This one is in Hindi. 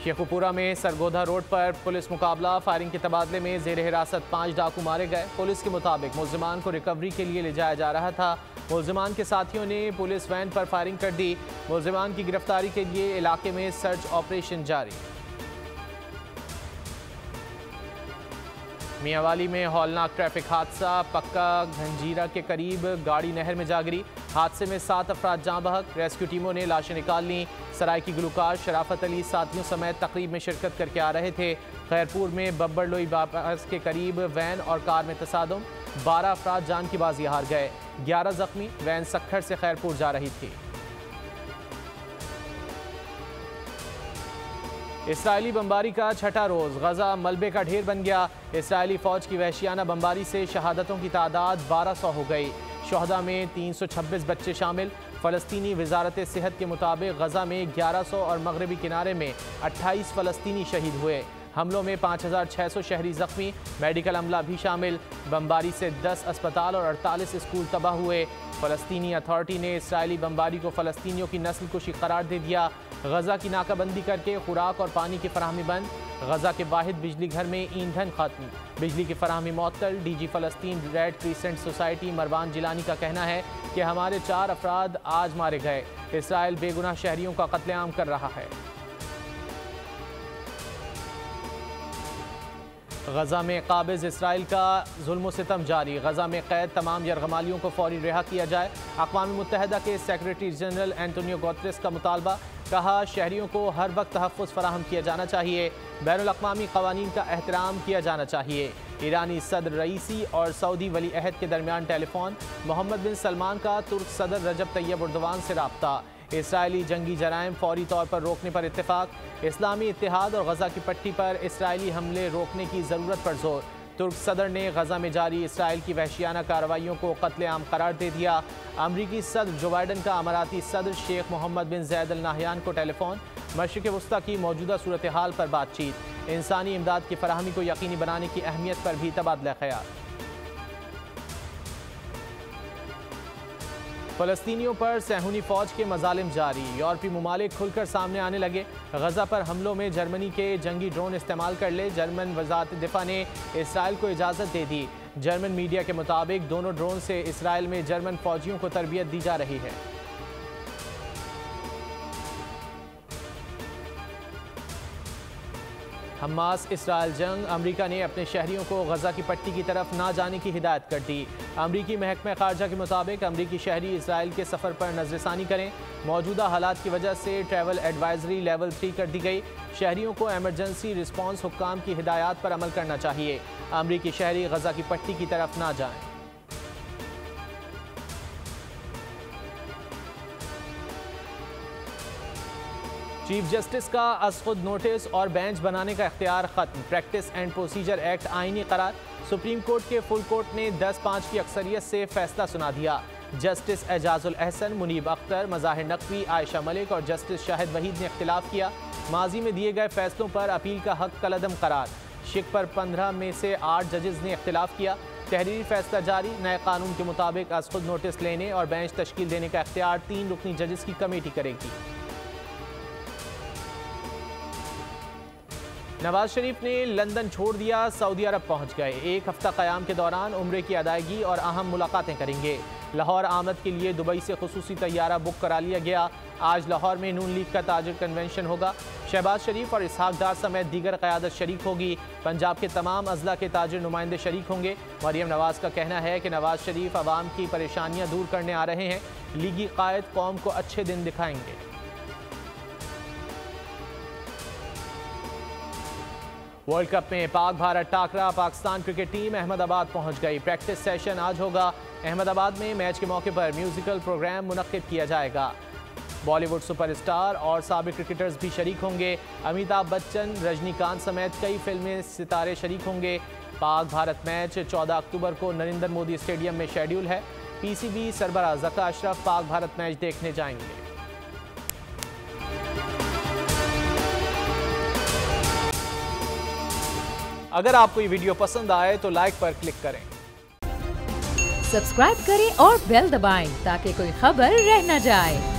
शेखुपुरा में सरगोधा रोड पर पुलिस मुकाबला, फायरिंग के तबादले में जेर हिरासत 5 डाकू मारे गए। पुलिस के मुताबिक मुल्जिमान को रिकवरी के लिए ले जाया जा रहा था। मुल्जिमान के साथियों ने पुलिस वैन पर फायरिंग कर दी। मुल्जिमान की गिरफ्तारी के लिए इलाके में सर्च ऑपरेशन जारी। मियांवाली में हौलनाक ट्रैफिक हादसा, पक्का घंजीरा के करीब गाड़ी नहर में जा गिरी। हादसे में 7 अफराद जाँ बहक। रेस्क्यू टीमों ने लाशें निकाल लीं। सराय की गुलकार शराफत अली साथियों समेत तकरीब में शिरकत करके आ रहे थे। खैरपुर में बब्बर लोई बाईपास के करीब वैन और कार में तसादुम, 12 अफराद जान की बाजी हार गए, 11 जख्मी। वैन सक्खर से खैरपुर जा रही थी। इसराइली बमबारी का छठा रोज, गजा मलबे का ढेर बन गया। इसराइली फौज की वहशियाना बमबारी से शहादतों की तादाद 1200 हो गई। शोहदा में 326 बच्चे शामिल। फ़लस्तीनी वजारत सेहत के मुताबिक गजा में 1100 और मगरबी किनारे में 28 फ़लस्तीनी शहीद हुए। हमलों में 5600 शहरी जख्मी, मेडिकल अमला भी शामिल। बमबारी से 10 अस्पताल और 48 स्कूल तबाह हुए। फ़लस्तीनी अथॉरिटी ने इसराइली बमबारी को फ़लस्तीनियों की नस्ल कुशी करार दे दिया। गजा की नाकाबंदी करके खुराक और पानी की फराहमी बंद। गजा के वाहिद बिजली घर में ईंधन खत्म, बिजली की फराहमी मुअत्तल। डीजी फ़लस्तीन red crescent society Marwan Jilani का कहना है कि हमारे 4 अफराद आज मारे गए। इसराइल बेगुनाह शहरियों का कत्लेआम कर रहा है। गजा में काबिज इसराइल का जुल्म सितम जारी। गजा में कैद तमाम यरगमालियों को फौरी रिहा किया जाए। अक़वाम मुत्तहिदा के सेक्रेटरी जनरल एंटोनियो गुतेरेस का मुतालबा। कहा, शहरियों को हर वक्त तहफ़्फ़ुज़ फराहम किया जाना चाहिए। बैनुल अक़वामी क़वानीन का एहतराम किया जाना चाहिए। ईरानी सदर रईसी और सऊदी वली अहद के दरमियान टेलीफोन। मोहम्मद बिन सलमान का तुर्क सदर रजब तैयब एर्दोगान से राब्ता। इसराइली जंगी जराइम फौरी तौर पर रोकने पर इत्तेफाक। इस्लामी इत्तेहाद और गजा की पट्टी पर इसराइली हमले रोकने की ज़रूरत पर जोर। तुर्क सदर ने गजा में जारी इसराइल की वहशियाना कार्रवाइयों को कत्लेआम करार दे दिया। अमरीकी सदर जो बाइडन का अमाराती सदर शेख मोहम्मद बिन ज़ैद अल नाहयान को टेलीफोन। मशरिक़ वस्ता की मौजूदा सूरत हाल पर बातचीत। इंसानी इमदाद की फराहमी को यकीनी बनाने की अहमियत पर भी तबादला ख्याल। फ़लस्तीनियों पर सहूनी फ़ौज के मजालिम जारी। यूरोपीय ममालिक खुलकर सामने आने लगे। गजा पर हमलों में जर्मनी के जंगी ड्रोन इस्तेमाल कर ले। जर्मन वज़ारत दिफा ने इसराइल को इजाज़त दे दी। जर्मन मीडिया के मुताबिक दोनों ड्रोन से इसराइल में जर्मन फ़ौजियों को तरबियत दी जा रही है। हमास इसराइल जंग। अमरीका ने अपने शहरियों को गजा की पट्टी की तरफ ना जाने की हिदायत कर दी। अमरीकी महकमा खारजा के मुताबिक अमरीकी शहरी इसराइल के सफ़र पर नज़रसानी करें। मौजूदा हालात की वजह से ट्रैवल एडवाइजरी लेवल 3 कर दी गई। शहरियों को एमरजेंसी रिस्पॉन्स हुक्काम की हिदायत पर अमल करना चाहिए। अमरीकी शहरी गजा की पट्टी की तरफ ना जाएं। चीफ जस्टिस का अज़-खुद नोटिस और बेंच बनाने का इख्तियार खत्म। प्रैक्टिस एंड प्रोसीजर एक्ट आईनी करार। सुप्रीम कोर्ट के फुल कोर्ट ने 10-5 की अक्सरियत से फैसला सुना दिया। जस्टिस एजाजुल अहसन, मुनीब अख्तर, मज़ाहिर नकवी, आयशा मलिक और जस्टिस शाहिद वहीद ने इख्तिलाफ किया। माजी में दिए गए फैसलों पर अपील का हक कलअदम करार। शिक पर 15 में से 8 जजेस ने इख्तिलाफ किया। तहरीरी फैसला जारी। नए कानून के मुताबिक अज़-खुद नोटिस लेने और बेंच तश्कील देने का इख्तियार 3 रुकनी जजेस की कमेटी करेगी। नवाज शरीफ ने लंदन छोड़ दिया, सऊदी अरब पहुंच गए। 1 हफ्ता क़याम के दौरान उम्रे की अदायगी और अहम मुलाकातें करेंगे। लाहौर आमद के लिए दुबई से खुसूसी तैयारा बुक करा लिया गया। आज लाहौर में नून लीग का ताजिर कन्वेंशन होगा। शहबाज शरीफ और इसहाक डार समेत दीगर क़यादत शरीक होगी। पंजाब के तमाम अजला के ताजिर नुमाइंदे शरीक होंगे। मरियम नवाज का कहना है कि नवाज शरीफ अवाम की परेशानियाँ दूर करने आ रहे हैं। लीगी कायद कौम को अच्छे दिन दिखाएंगे। वर्ल्ड कप में पाक भारत टाकरा। पाकिस्तान क्रिकेट टीम अहमदाबाद पहुंच गई। प्रैक्टिस सेशन आज होगा। अहमदाबाद में मैच के मौके पर म्यूजिकल प्रोग्राम मुनक्किद किया जाएगा। बॉलीवुड सुपरस्टार और साबिक क्रिकेटर्स भी शरीक होंगे। अमिताभ बच्चन, रजनीकांत समेत कई फिल्मी सितारे शरीक होंगे। पाक भारत मैच 14 अक्टूबर को नरेंद्र मोदी स्टेडियम में शेड्यूल है। पीसीबी सरबराह ज़का अशरफ पाक भारत मैच देखने जाएंगे। अगर आपको ये वीडियो पसंद आए तो लाइक पर क्लिक करें, सब्सक्राइब करें और बेल दबाएं ताकि कोई खबर रह न जाए।